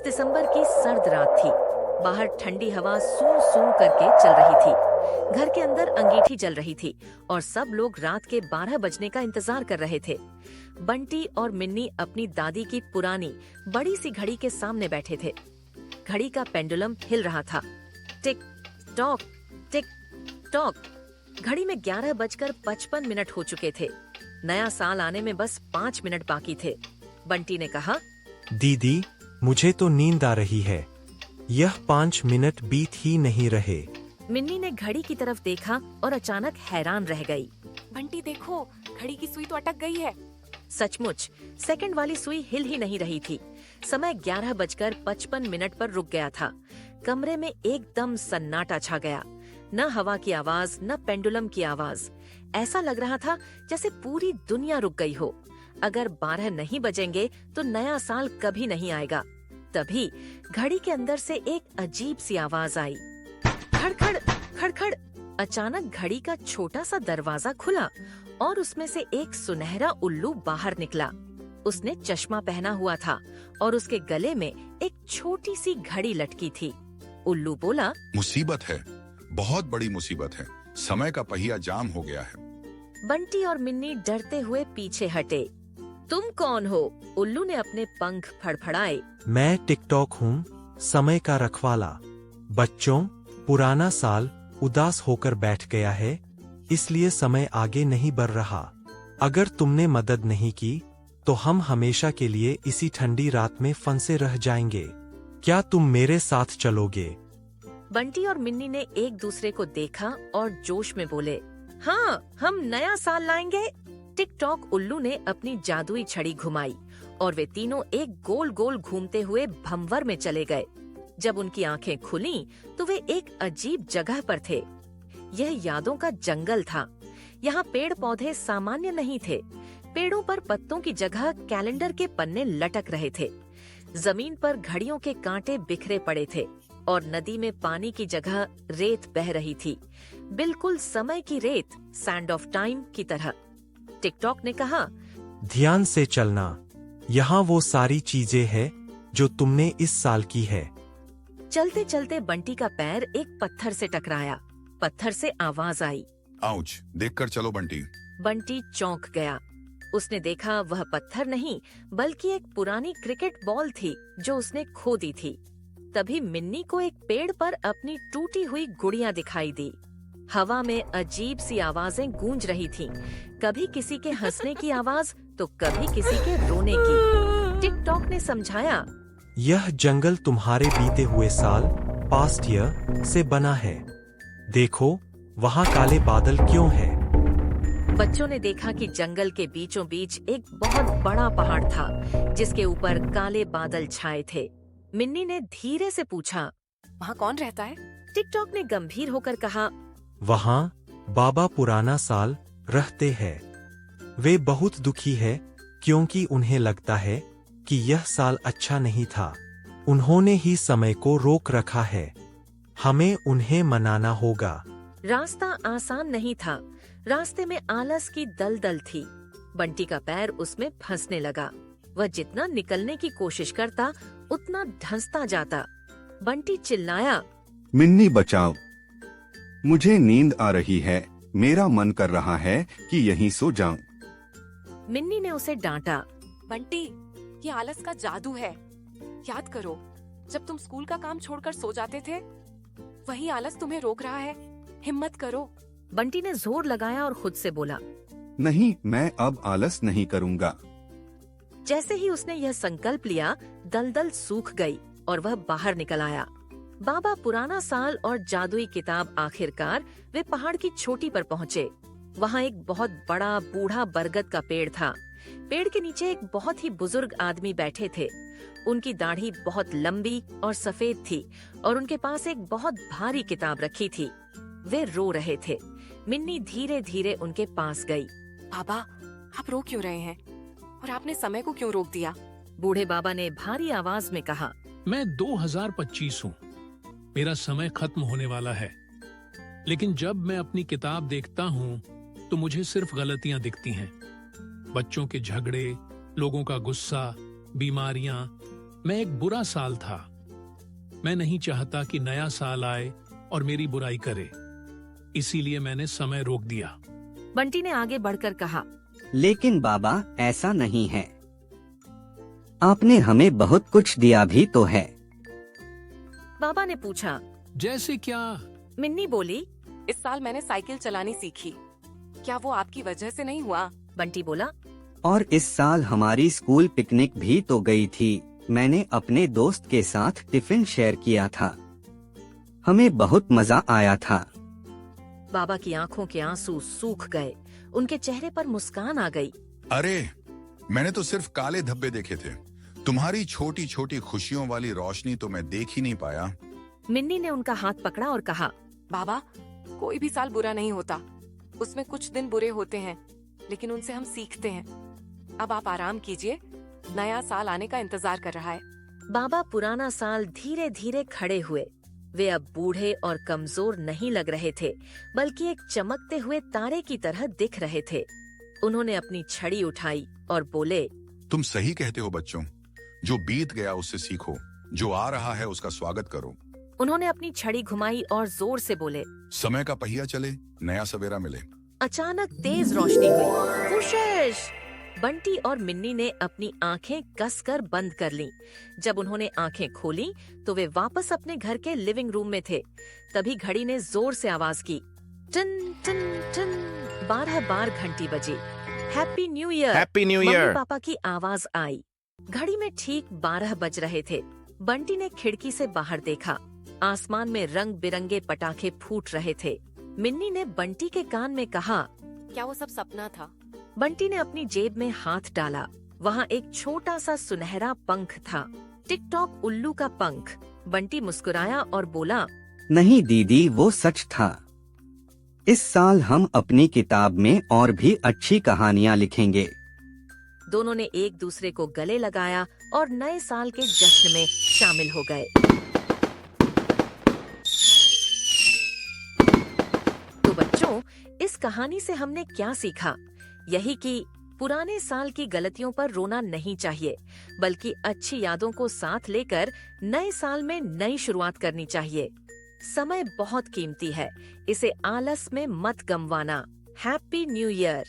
दिसंबर की सर्द रात थी। बाहर ठंडी हवा सूं सूं करके चल रही थी। घर के अंदर अंगीठी जल रही थी और सब लोग रात के 12 बजने का इंतजार कर रहे थे। बंटी और मिन्नी अपनी दादी की पुरानी बड़ी सी घड़ी के सामने बैठे थे। घड़ी का पेंडुलम हिल रहा था। Tick tock tick tock. घड़ी में 11:55 हो चुके थे। नया साल आने में बस 5 मिनट बाकी थे। बंटी ने कहा, दीदी, मुझे तो नींद आ रही है। यह 5 मिनट बीत ही नहीं रहे। मिन्नी ने घड़ी की तरफ देखा और अचानक हैरान रह गई। बंटी देखो, घड़ी की सुई तो अटक गई है। सचमुच सेकंड वाली सुई हिल ही नहीं रही थी। समय 11:55 पर रुक गया था। कमरे में एकदम सन्नाटा छा गया। न हवा की आवाज, न पेंडुलम की आवाज। ऐसा लग रहा था जैसे पूरी दुनिया रुक गई हो। अगर 12 नहीं बजेंगे तो नया साल कभी नहीं आएगा। तभी घड़ी के अंदर से एक अजीब सी आवाज आई। खड़खड़ खड़खड़। अचानक घड़ी का छोटा सा दरवाजा खुला और उसमें से एक सुनहरा उल्लू बाहर निकला। उसने चश्मा पहना हुआ था और उसके गले में एक छोटी सी घड़ी लटकी थी। उल्लू बोला, मुसीबत है, बहुत बड़ी मुसीबत है। समय का पहिया जाम हो गया है। बंटी और मिन्नी डरते हुए पीछे हटे। तुम कौन हो? उल्लू ने अपने पंख फड़फड़ाए। मैं टिकटॉक हूँ, समय का रखवाला। बच्चों, पुराना साल उदास होकर बैठ गया है, इसलिए समय आगे नहीं बढ़ रहा। अगर तुमने मदद नहीं की तो हम हमेशा के लिए इसी ठंडी रात में फंसे रह जाएंगे। क्या तुम मेरे साथ चलोगे? बंटी और मिन्नी ने एक दूसरे को देखा और जोश में बोले, हाँ, हम नया साल लाएंगे। टिकटॉक उल्लू ने अपनी जादुई छड़ी घुमाई और वे तीनों एक गोल गोल घूमते हुए भंवर में चले गए। जब उनकी आंखें खुलीं तो वे एक अजीब जगह पर थे। यह यादों का जंगल था। यहाँ पेड़ पौधे सामान्य नहीं थे। पेड़ों पर पत्तों की जगह कैलेंडर के पन्ने लटक रहे थे। जमीन पर घड़ियों के कांटे बिखरे पड़े थे और नदी में पानी की जगह रेत बह रही थी। बिल्कुल समय की रेत, सैंड ऑफ टाइम की तरह। टिकटॉक ने कहा, ध्यान से चलना। यहाँ वो सारी चीजें हैं जो तुमने इस साल की है। चलते चलते बंटी का पैर एक पत्थर से टकराया। पत्थर से आवाज आई। आउच, देखकर चलो बंटी। बंटी चौंक गया। उसने देखा वह पत्थर नहीं बल्कि एक पुरानी क्रिकेट बॉल थी जो उसने खो दी थी। तभी मिन्नी को एक पेड़ पर अपनी टूटी हुई गुड़िया दिखाई दी। हवा में अजीब सी आवाजें गूंज रही थीं। कभी किसी के हंसने की आवाज तो कभी किसी के रोने की। टिकटॉक ने समझाया, यह जंगल तुम्हारे बीते हुए साल, पास्ट ईयर से बना है। देखो, वहाँ काले बादल क्यों हैं? बच्चों ने देखा कि जंगल के बीचों बीच एक बहुत बड़ा पहाड़ था जिसके ऊपर काले बादल छाए थे। मिन्नी ने धीरे से पूछा, वहाँ कौन रहता है? टिकटॉक ने गंभीर होकर कहा, वहाँ बाबा पुराना साल रहते हैं। वे बहुत दुखी है क्योंकि उन्हें लगता है कि यह साल अच्छा नहीं था। उन्होंने ही समय को रोक रखा है। हमें उन्हें मनाना होगा। रास्ता आसान नहीं था। रास्ते में आलस की दलदल थी। बंटी का पैर उसमें फंसने लगा। वह जितना निकलने की कोशिश करता उतना धंसता जाता। बंटी चिल्लाया, मिन्नी बचाओ, मुझे नींद आ रही है। मेरा मन कर रहा है कि यहीं सो जाऊं। मिन्नी ने उसे डांटा, बंटी, ये आलस का जादू है। याद करो, जब तुम स्कूल का काम छोड़कर सो जाते थे, वही आलस तुम्हें रोक रहा है। हिम्मत करो। बंटी ने जोर लगाया और खुद से बोला, नहीं, मैं अब आलस नहीं करूंगा। जैसे ही उसने यह संकल्प लिया, दलदल सूख गई और वह बाहर निकल आया। बाबा पुराना साल और जादुई किताब। आखिरकार वे पहाड़ की चोटी पर पहुँचे। वहाँ एक बहुत बड़ा बूढ़ा बरगद का पेड़ था। पेड़ के नीचे एक बहुत ही बुजुर्ग आदमी बैठे थे। उनकी दाढ़ी बहुत लंबी और सफेद थी और उनके पास एक बहुत भारी किताब रखी थी। वे रो रहे थे। मिन्नी धीरे धीरे उनके पास गई। बाबा, आप रो क्यों रहे हैं? और आपने समय को क्यों रोक दिया? बूढ़े बाबा ने भारी आवाज में कहा, मैं 2025 हूँ। मेरा समय खत्म होने वाला है। लेकिन जब मैं अपनी किताब देखता हूँ तो मुझे सिर्फ गलतियां दिखती हैं। बच्चों के झगड़े, लोगों का गुस्सा, बीमारियां, मैं एक बुरा साल था। मैं नहीं चाहता कि नया साल आए और मेरी बुराई करे, इसीलिए मैंने समय रोक दिया। बंटी ने आगे बढ़कर कहा, लेकिन बाबा ऐसा नहीं है, आपने हमें बहुत कुछ दिया भी तो है। बाबा ने पूछा। जैसे क्या? मिन्नी बोली। इस साल मैंने साइकिल चलानी सीखी। क्या वो आपकी वजह से नहीं हुआ? बंटी बोला। और इस साल हमारी स्कूल पिकनिक भी तो गई थी। मैंने अपने दोस्त के साथ टिफिन शेयर किया था, हमें बहुत मजा आया था। बाबा की आंखों के आंसू सूख गए, उनके चेहरे पर मुस्कान आ गई। अरे, मैंने तो सिर्फ काले धब्बे देखे थे। तुम्हारी छोटी छोटी खुशियों वाली रोशनी तो मैं देख ही नहीं पाया। मिन्नी ने उनका हाथ पकड़ा और कहा, बाबा, कोई भी साल बुरा नहीं होता। उसमें कुछ दिन बुरे होते हैं, लेकिन उनसे हम सीखते हैं। अब आप आराम कीजिए, नया साल आने का इंतजार कर रहा है। बाबा पुराना साल धीरे धीरे खड़े हुए। वे अब बूढ़े और कमजोर नहीं लग रहे थे, बल्कि एक चमकते हुए तारे की तरह दिख रहे थे। उन्होंने अपनी छड़ी उठाई और बोले, तुम सही कहते हो बच्चों, जो बीत गया उससे सीखो, जो आ रहा है उसका स्वागत करो। उन्होंने अपनी छड़ी घुमाई और जोर से बोले, समय का पहिया चले, नया सवेरा मिले। अचानक तेज रोशनी हुई। फुशश! बंटी और मिन्नी ने अपनी आंखें कसकर बंद कर लीं। जब उन्होंने आंखें खोलीं, तो वे वापस अपने घर के लिविंग रूम में थे। तभी घड़ी ने जोर से आवाज की। टन टन टन 12 बार घंटी बजी। Happy new year! Happy new mummy year. पापा की आवाज आई। घड़ी में ठीक 12 बज रहे थे। बंटी ने खिड़की से बाहर देखा। आसमान में रंग बिरंगे पटाखे फूट रहे थे। मिन्नी ने बंटी के कान में कहा, क्या वो सब सपना था? बंटी ने अपनी जेब में हाथ डाला। वहाँ एक छोटा सा सुनहरा पंख था, टिकटॉक उल्लू का पंख। बंटी मुस्कुराया और बोला, नहीं दीदी, वो सच था। इस साल हम अपनी किताब में और भी अच्छी कहानियाँ लिखेंगे। दोनों ने एक दूसरे को गले लगाया और नए साल के जश्न में शामिल हो गए। तो बच्चों, इस कहानी से हमने क्या सीखा? यही कि पुराने साल की गलतियों पर रोना नहीं चाहिए, बल्कि अच्छी यादों को साथ लेकर नए साल में नई शुरुआत करनी चाहिए। समय बहुत कीमती है, इसे आलस में मत गंवाना। Happy new year!